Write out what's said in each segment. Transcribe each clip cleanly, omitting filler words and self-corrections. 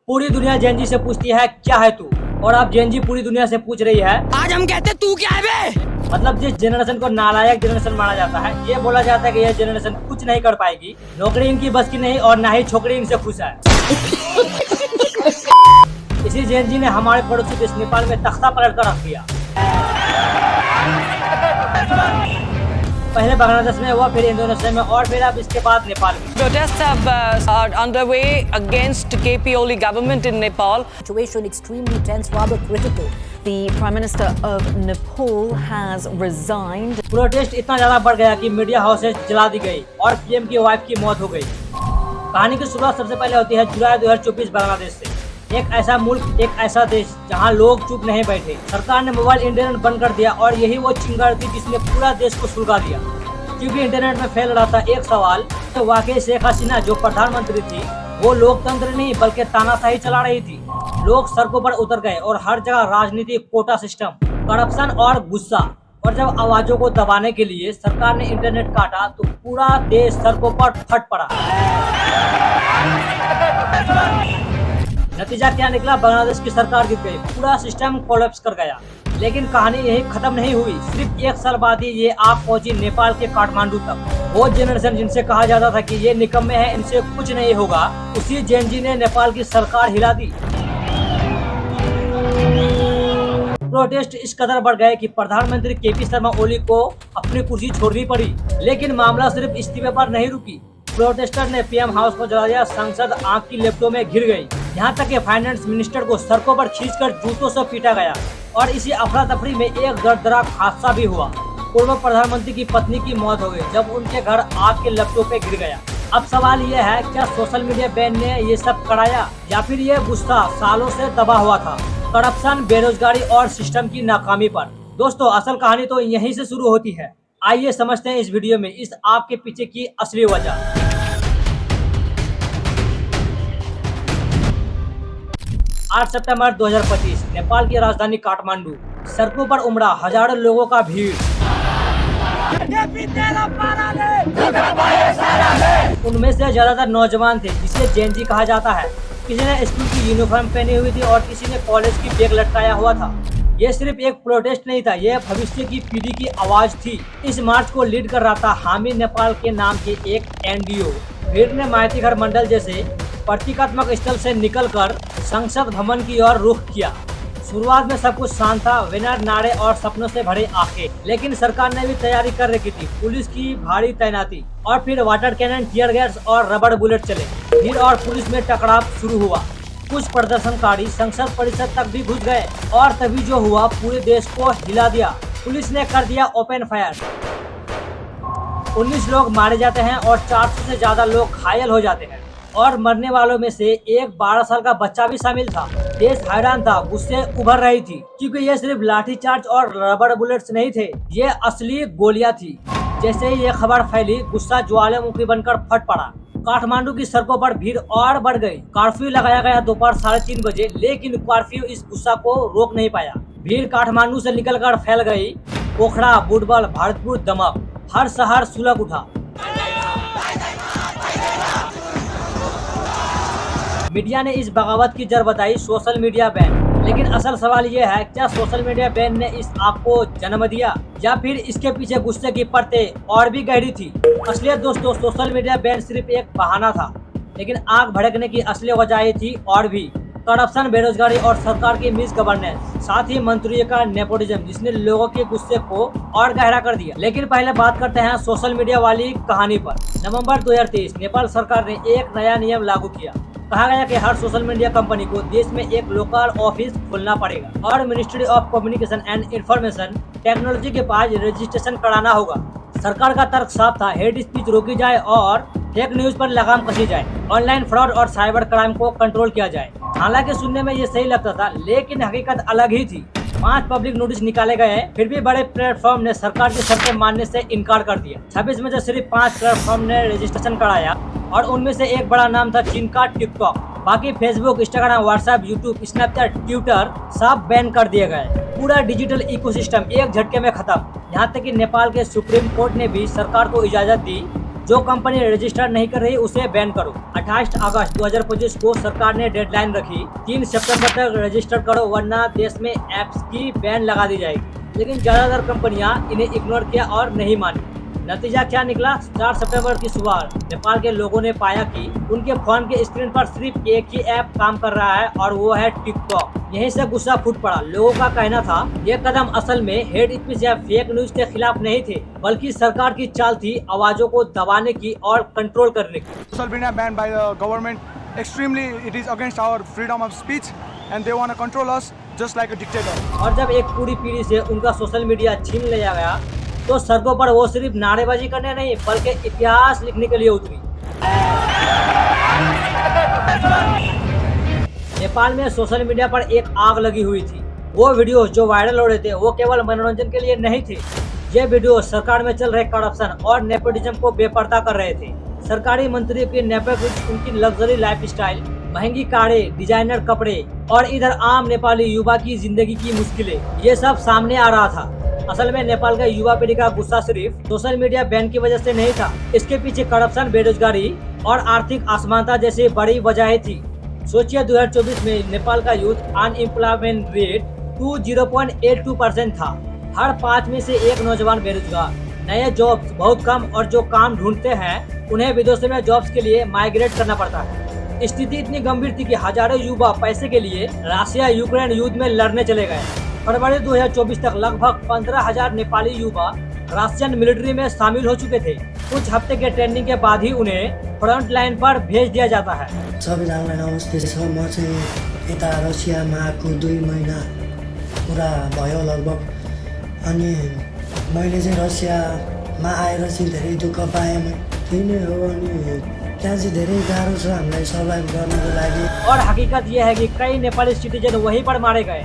पूरी दुनिया जेनजी से पूछती है क्या है तू, और अब जेनजी पूरी दुनिया से पूछ रही है आज हम कहते तू क्या है बे? मतलब जिस जनरेशन को नालायक जनरेशन माना जाता है, ये बोला जाता है कि यह जनरेशन कुछ नहीं कर पाएगी, नौकरी इनकी बस की नहीं और ना ही छोकरी इनसे खुश है। इसी जेनजी ने हमारे पड़ोसी देश नेपाल में तख्ता पलट कर रख दिया। पहले बांग्लादेश में हुआ, फिर इंडोनेशिया में और फिर अब इसके बाद नेपाल में। Protests are underway against KP Oli government in Nepal. Situation extremely tense, rather critical. The Prime Minister of Nepal has resigned. Protest इतना ज्यादा बढ़ गया कि मीडिया हाउसेज जला दी गई और पीएम की वाइफ की मौत हो गई। कहानी की शुरुआत सबसे पहले होती है जुलाई 2024 बांग्लादेश से। एक ऐसा मुल्क, एक ऐसा देश जहां लोग चुप नहीं बैठे। सरकार ने मोबाइल इंटरनेट बंद कर दिया और यही वो चिंगारी थी जिसने पूरा देश को सुलगा दिया। क्योंकि इंटरनेट में फैल रहा था एक सवाल, तो वाकई शेख हसीना जो प्रधानमंत्री थी वो लोकतंत्र नहीं बल्कि तानाशाही चला रही थी। लोग सड़कों पर उतर गए और हर जगह राजनीति, कोटा सिस्टम, करप्शन और गुस्सा। और जब आवाजों को दबाने के लिए सरकार ने इंटरनेट काटा तो पूरा देश सड़कों पर फट पड़ा। नतीजा क्या निकला? बांग्लादेश की सरकार गिर गई, पूरा सिस्टम कोलैप्स कर गया। लेकिन कहानी यही खत्म नहीं हुई। सिर्फ एक साल बाद ही ये आग पहुंची नेपाल के काठमांडू तक। वो जनरेशन जिनसे कहा जाता था कि ये निकम्मे हैं, इनसे कुछ नहीं होगा, उसी जेनजी ने नेपाल की सरकार हिला दी। प्रोटेस्ट इस कदर बढ़ गए कि प्रधानमंत्री केपी शर्मा ओली को अपनी कुर्सी छोड़नी पड़ी। लेकिन मामला सिर्फ इस्तीफे पर नहीं रुकी। प्रोटेस्टर ने पीएम हाउस को जला दिया, संसद आग की लपटों में घिर गई। यहाँ तक कि फाइनेंस मिनिस्टर को सड़कों पर खींचकर जूतों से पीटा गया। और इसी अफरा तफरी में एक दर्दनाक हादसा भी हुआ। पूर्व प्रधानमंत्री की पत्नी की मौत हो गई जब उनके घर आग के लपटों पे गिर गया। अब सवाल यह है, क्या सोशल मीडिया बैन ने ये सब कराया या फिर ये गुस्सा सालों से दबा हुआ था, करप्शन, बेरोजगारी और सिस्टम की नाकामी पर? दोस्तों, असल कहानी तो यहीं से शुरू होती है। आइए समझते हैं इस वीडियो में इस आग के पीछे की असली वजह। 8 सितंबर 2025 नेपाल की राजधानी काठमांडू। सड़कों पर उमड़ा हजारों लोगों का भीड़। उनमें से ज्यादातर नौजवान थे, जिसे जेनजी कहा जाता है। किसी ने स्कूल की यूनिफॉर्म पहनी हुई थी और किसी ने कॉलेज की बैग लटकाया हुआ था। ये सिर्फ एक प्रोटेस्ट नहीं था, यह भविष्य की पीढ़ी की आवाज थी। इस मार्च को लीड कर रहा था हामी नेपाल के नाम के एक एनडीओ। भीड़ ने माइतीघर मंडल जैसे प्रतीकात्मक स्थल से निकलकर संसद भवन की ओर रुख किया। शुरुआत में सब कुछ शांत था, विनर, नारे और सपनों से भरे आंखें। लेकिन सरकार ने भी तैयारी कर रखी थी। पुलिस की भारी तैनाती और फिर वाटर कैनन, टीयर गैस और रबड़ बुलेट चले। भीड़ और पुलिस में टकराव शुरू हुआ। कुछ प्रदर्शनकारी संसद परिसर तक भी घुस गए और तभी जो हुआ पूरे देश को हिला दिया। पुलिस ने कर दिया ओपन फायर। 19 लोग मारे जाते हैं और 400 से ज्यादा लोग घायल हो जाते हैं। और मरने वालों में से एक 12 साल का बच्चा भी शामिल था। देश हैरान था, गुस्से उभर रही थी, क्योंकि ये सिर्फ लाठीचार्ज और रबड़ बुलेट्स नहीं थे, ये असली गोलियां थी। जैसे ही ये खबर फैली, गुस्सा ज्वालामुखी बनकर फट पड़ा। काठमांडू की सड़कों पर भीड़ और बढ़ गई। कर्फ्यू लगाया गया दोपहर 3:30 बजे, लेकिन कर्फ्यू इस गुस्सा को रोक नहीं पाया। भीड़ काठमांडू से निकलकर फैल गई। पोखरा, बुटबल, भरतपुर, दमक, हर शहर सुलग उठा। मीडिया ने इस बगावत की जड़ बताई सोशल मीडिया बैन। लेकिन असल सवाल ये है, क्या सोशल मीडिया बैन ने इस आग को जन्म दिया या फिर इसके पीछे गुस्से की परतें और भी गहरी थी? असलियत दोस्तों, सोशल मीडिया बैन सिर्फ एक बहाना था, लेकिन आग भड़कने की असली वजह थी और भी। करप्शन, बेरोजगारी और सरकार की मिस गवर्नेंस, साथ ही मंत्रियों का नेपोटिज्म, जिसने लोगों के गुस्से को और गहरा कर दिया। लेकिन पहले बात करते हैं सोशल मीडिया वाली कहानी पर। नवंबर 2023 नेपाल सरकार ने एक नया नियम लागू किया। कहा गया कि हर सोशल मीडिया कंपनी को देश में एक लोकल ऑफिस खोलना पड़ेगा और ministry of communication and information technology के पास रजिस्ट्रेशन कराना होगा। सरकार का तर्क साफ था, हेट स्पीच रोकी जाए और फेक न्यूज पर लगाम कसी जाए, ऑनलाइन फ्रॉड और साइबर क्राइम को कंट्रोल किया जाए। हालांकि सुनने में ये सही लगता था, लेकिन हकीकत अलग ही थी। 5 पब्लिक नोटिस निकाले गए, फिर भी बड़े प्लेटफॉर्म ने सरकार की शर्तें मानने से इनकार कर दिया। 26 में से सिर्फ 5 प्लेटफॉर्म ने रजिस्ट्रेशन कराया और उनमें से एक बड़ा नाम था चीन का टिकटॉक। बाकी Facebook, Instagram, WhatsApp, YouTube, Snapchat, Twitter सब बैन कर दिए गए। पूरा डिजिटल इकोसिस्टम एक झटके में खत्म। यहाँ तक कि नेपाल के सुप्रीम कोर्ट ने भी सरकार को इजाजत दी जो कंपनी रजिस्टर नहीं कर रही उसे बैन करो। 28 अगस्त 2025 को सरकार ने डेडलाइन रखी, 3 सितंबर तक रजिस्टर करो वरना देश में ऐप्स की बैन लगा दी जाएगी। लेकिन ज्यादातर कंपनियां इन्हें इग्नोर किया और नहीं मानी। नतीजा क्या निकला? 4 सितंबर की सुबह नेपाल के लोगों ने पाया कि उनके फोन के स्क्रीन पर सिर्फ एक ही ऐप काम कर रहा है और वो है टिकटॉक। यहीं से गुस्सा फूट पड़ा। लोगों का कहना था ये कदम असल में हेट स्पीच या फेक न्यूज के खिलाफ नहीं थे, बल्कि सरकार की चाल थी आवाजों को दबाने की और कंट्रोल करने की। Social media banned by the government. Extremely, it is against our freedom of speech, and they want to control us just like a dictator. और जब एक पूरी पीढ़ी से उनका सोशल मीडिया छीन लिया गया तो सड़कों पर वो सिर्फ नारेबाजी करने नहीं बल्कि इतिहास लिखने के लिए उतरी। नेपाल में सोशल मीडिया पर एक आग लगी हुई थी। वो वीडियोस जो वायरल हो रहे थे वो केवल मनोरंजन के लिए नहीं थे। ये वीडियो सरकार में चल रहे करप्शन और नेपोटिज्म को बेपर्दा कर रहे थे। सरकारी मंत्रियों के नेपोटिज्म, उनकी लग्जरी लाइफस्टाइल, महंगी कारें, डिजाइनर कपड़े और इधर आम नेपाली युवा की जिंदगी की मुश्किलें, ये सब सामने आ रहा था। असल में नेपाल का युवा पीढ़ी का गुस्सा सिर्फ सोशल मीडिया बैन की वजह से नहीं था। इसके पीछे करप्शन, बेरोजगारी और आर्थिक असमानता जैसी बड़ी वजहें थी। सोचिए 2024 में नेपाल का यूथ अनएम्प्लॉयमेंट रेट 0.82% था। हर 5 में से 1 नौजवान बेरोजगार। नए जॉब्स बहुत कम और जो काम ढूंढते हैं उन्हें विदेशों में जॉब्स के लिए माइग्रेट करना पड़ता है। स्थिति इतनी गंभीर थी कि हजारों युवा पैसे के लिए रशिया यूक्रेन युद्ध में लड़ने चले गए। फरवरी 2024 तक लगभग 15,000 नेपाली युवा रशियन मिलिट्री में शामिल हो चुके थे। कुछ हफ्ते के ट्रेनिंग के बाद ही उन्हें फ्रंट लाइन पर भेज दिया जाता है। सबैजनालाई नमस्ते छ। म चाहिँ यता रसियामा आएको 2 महिना पुरा भयो लगभग। अनि मैले चाहिँ रसियामा आएर चाहिँ धेरै दुःख पाएँ। त्यही नै हो। अनि त्यहाँ चाहिँ धेरै गाह्रो छ हामीलाई सर्भाइभ गर्नको लागि। और हकीकत यह है कि कई नेपाली सिटीजन वहीं पर मारे गए।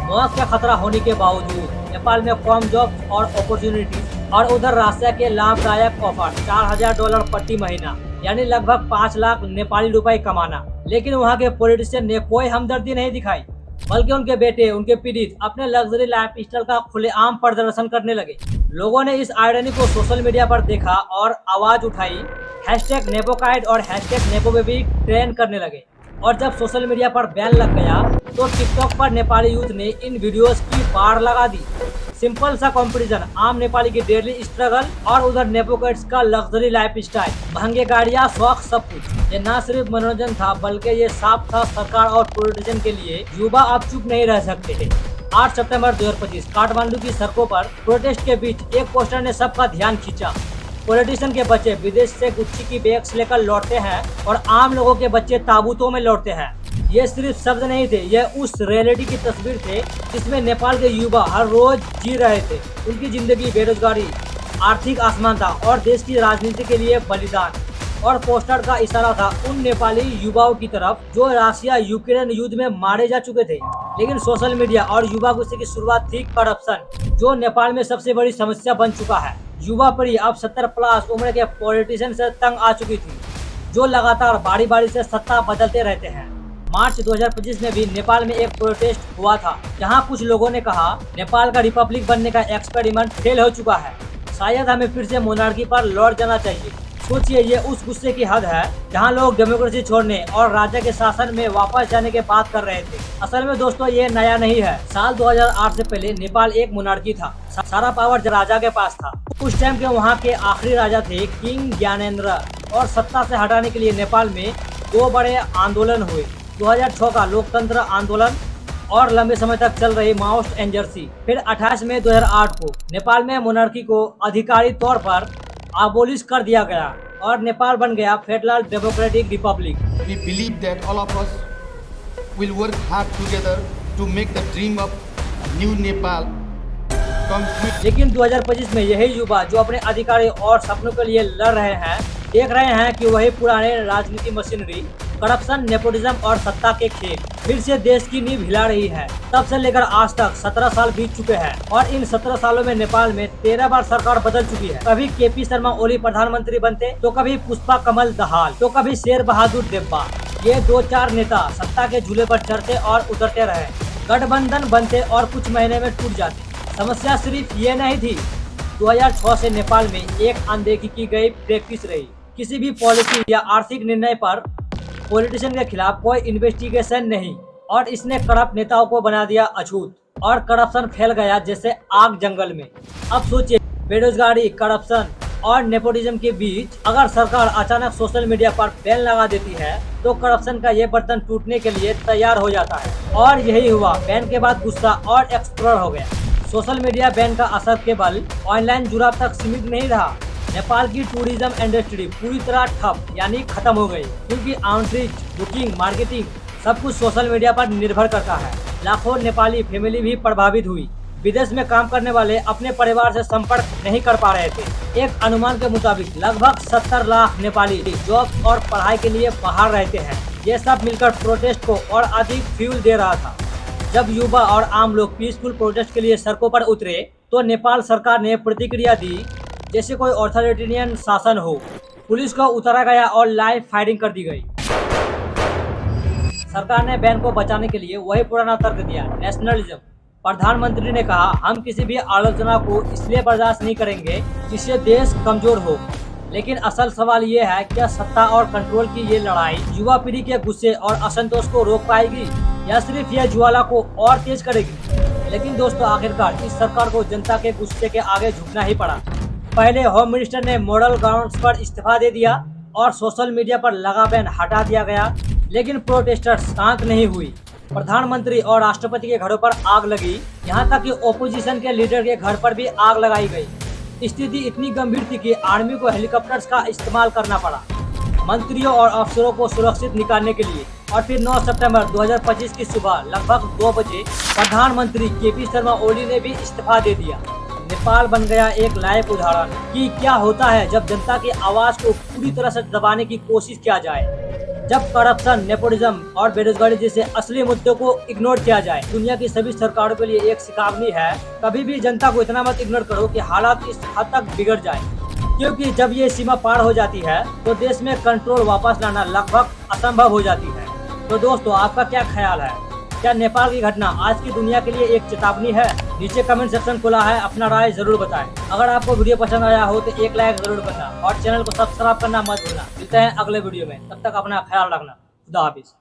मौत का खतरा होने के बावजूद नेपाल में कम जॉब और अपॉर्चुनिटी और उधर रशिया के लाभदायक ऑफर $4,000 प्रति महीना यानी लगभग 5 लाख नेपाली रुपए कमाना। लेकिन वहां के पॉलिटिशियन ने कोई हमदर्दी नहीं दिखाई, बल्कि उनके बेटे, उनके पीड़ित अपने लग्जरी लाइफस्टाइल का खुलेआम प्रदर्शन करने लगे। लोगों ने इस आयरनी को सोशल मीडिया पर देखा और आवाज उठाई। #नेपोकाइड और #नेपोबेबी ट्रेंड करने लगे। और जब सोशल मीडिया पर बैन लग गया तो टिकटॉक पर नेपाली यूथ ने इन वीडियोस की बाढ़ लगा दी। सिंपल सा कंपटीशन, आम नेपाली की डेली स्ट्रगल और उधर नेपोकाइड्स का लग्जरी लाइफस्टाइल, महंगे गाड़ियां, शौक, सब कुछ। ये ना सिर्फ मनोरंजन था बल्कि ये साफ था सरकार और पॉलिटिशियन के लिए युवा अब चुप नहीं रह सकते थे। 8 सितंबर 2025 काठमांडू की सड़कों पर प्रोटेस्ट के बीच एक पोस्टर ने सबका ध्यान खींचा। पॉलिटिशियन के बच्चे विदेश से गुच्ची की बैग्स लेकर लौटते हैं और आम लोगों के बच्चे ताबूतों में लौटते हैं। ये सिर्फ शब्द नहीं थे, ये उस रियलिटी की तस्वीर थे जिसमें नेपाल के युवा हर रोज जी रहे थे। उनकी जिंदगी, बेरोजगारी, आर्थिक असमानता और देश की राजनीति के लिए बलिदान। और पोस्टर का इशारा था उन नेपाली युवाओं की तरफ जो रशिया यूक्रेन युद्ध में मारे जा चुके थे। लेकिन सोशल मीडिया और युवा गुस्से की शुरुआत थी करप्शन, जो नेपाल में सबसे बड़ी समस्या बन चुका है। युवा पीढ़ी अब 70+ उम्र के पॉलिटिशियन से तंग आ चुकी थी, जो लगातार बारी बारी से सत्ता बदलते रहते हैं। मार्च 2025 में भी नेपाल में एक प्रोटेस्ट हुआ था, जहां कुछ लोगों ने कहा नेपाल का रिपब्लिक बनने का एक्सपेरिमेंट फेल हो चुका है, शायद हमें फिर से मोनार्की पर लौट जाना चाहिए। सोचिए, ये उस गुस्से की हद है जहां लोग डेमोक्रेसी छोड़ने और राजा के शासन में वापस जाने की बात कर रहे थे। असल में दोस्तों ये नया नहीं है। साल 2008 से पहले नेपाल एक मोनार्की था, सारा पावर राजा के पास था। उस टाइम के वहाँ के आखिरी राजा थे किंग ज्ञानेंद्र, और सत्ता से हटाने के लिए नेपाल में 2 बड़े आंदोलन हुए। 2006 का लोकतंत्र आंदोलन और लंबे समय तक चल रही माओस्ट एंजर्सी। फिर 28 मई 2008 को नेपाल में मोनार्की को आधिकारिक तौर पर अबोलिश कर दिया गया और नेपाल बन गया federal democratic Republic. We believe that all of us will work hard together to make the dream of new Nepal come true. लेकिन 2025 में यही युवा जो अपने अधिकारों और सपनों के लिए लड़ रहे हैं, देख रहे हैं कि वही पुराने राजनीति मशीनरी, करप्शन, नेपोटिज्म और सत्ता के खेल फिर से देश की नींव हिला रही है। तब से लेकर आज तक 17 साल बीत चुके हैं और इन 17 सालों में नेपाल में 13 बार सरकार बदल चुकी है। कभी केपी शर्मा ओली प्रधानमंत्री बनते, तो कभी पुष्पा कमल दहाल, तो कभी शेर बहादुर देब्बा। ये 2-4 नेता सत्ता के झूले पर चढ़ते और उतरते रहे, गठबंधन बनते और कुछ महीने में टूट जाते। समस्या सिर्फ ये नहीं थी, 2006 से नेपाल में एक अनदेखी की गई प्रैक्टिस रही। किसी भी पॉलिसी या आर्थिक निर्णय पर पॉलिटिशियन के खिलाफ कोई इन्वेस्टिगेशन नहीं और इसने करप्ट नेताओं को बना दिया अछूत और करप्शन फैल गया जैसे आग जंगल में। अब सोचिए, बेरोजगारी, करप्शन और नेपोटिज्म के बीच अगर सरकार अचानक सोशल मीडिया पर बैन लगा देती है तो करप्शन का ये बर्तन टूटने के लिए तैयार हो जाता है। और यही हुआ, बैन के बाद गुस्सा और एक्सप्लोर हो गया। सोशल मीडिया बैन का असर केवल ऑनलाइन जुड़ाव तक सीमित नहीं रहा। नेपाल की टूरिज्म इंडस्ट्री पूरी तरह ठप यानी खत्म हो गई, क्योंकि आउटरीच, बुकिंग, मार्केटिंग सब कुछ सोशल मीडिया पर निर्भर करता है। लाखों नेपाली फैमिली भी प्रभावित हुई। विदेश में काम करने वाले अपने परिवार से संपर्क नहीं कर पा रहे थे। एक अनुमान के मुताबिक लगभग 70 लाख नेपाली जॉब और पढ़ाई के लिए बाहर रहते हैं। ये सब मिलकर प्रोटेस्ट को और अधिक फ्यूल दे रहा था। जब युवा और आम लोग पीसफुल प्रोटेस्ट के लिए सड़कों पर उतरे तो नेपाल सरकार ने प्रतिक्रिया दी जैसे कोई ऑथोरिटेरियन शासन हो। पुलिस को उतारा गया और लाइव फायरिंग कर दी गई। सरकार ने बैन को बचाने के लिए वही पुराना तर्क दिया, नेशनलिज्म। प्रधानमंत्री ने कहा, हम किसी भी आलोचना को इसलिए बर्दाश्त नहीं करेंगे जिससे देश कमजोर हो। लेकिन असल सवाल ये है, क्या सत्ता और कंट्रोल की ये लड़ाई युवा पीढ़ी के गुस्से और असंतोष को रोक पाएगी या सिर्फ यह ज्वाला को और तेज करेगी? लेकिन दोस्तों, आखिरकार इस सरकार को जनता के गुस्से के आगे झुकना ही पड़ा। पहले होम मिनिस्टर ने मॉडल ग्राउंड्स पर इस्तीफा दे दिया और सोशल मीडिया पर लगा बैन हटा दिया गया, लेकिन प्रोटेस्टर्स शांत नहीं हुई। प्रधानमंत्री और राष्ट्रपति के घरों पर आग लगी, यहाँ तक कि ओपोजिशन के लीडर के घर पर भी आग लगाई गई। स्थिति इतनी गंभीर थी कि आर्मी को हेलीकॉप्टर्स का इस्तेमाल करना पड़ा मंत्रियों और अफसरों को सुरक्षित निकालने के लिए। और फिर 9 सितंबर 2025 की सुबह लगभग 2 बजे प्रधानमंत्री केपी शर्मा ओली ने भी इस्तीफा दे दिया। नेपाल बन गया एक लाइव उदाहरण कि क्या होता है जब जनता की आवाज को पूरी तरह से दबाने की कोशिश किया जाए, जब करप्शन, नेपोटिज्म और बेरोजगारी जैसे असली मुद्दों को इग्नोर किया जाए। दुनिया की सभी सरकारों के लिए एक चेतावनी है, कभी भी जनता को इतना मत इग्नोर करो कि हालात इस हद तक बिगड़ जाए, क्योंकि जब ये सीमा पार हो जाती है तो देश में कंट्रोल वापस लाना लगभग असंभव हो जाती है। तो दोस्तों, आपका क्या ख्याल है? क्या नेपाल की घटना आज की दुनिया के लिए एक चेतावनी है? नीचे कमेंट सेक्शन खुला है, अपना राय जरूर बताएं। अगर आपको वीडियो पसंद आया हो तो एक लाइक जरूर करना और चैनल को सब्सक्राइब करना मत भूलना। मिलते हैं अगले वीडियो में, तब तक अपना ख्याल रखना। खुदा हाफिज।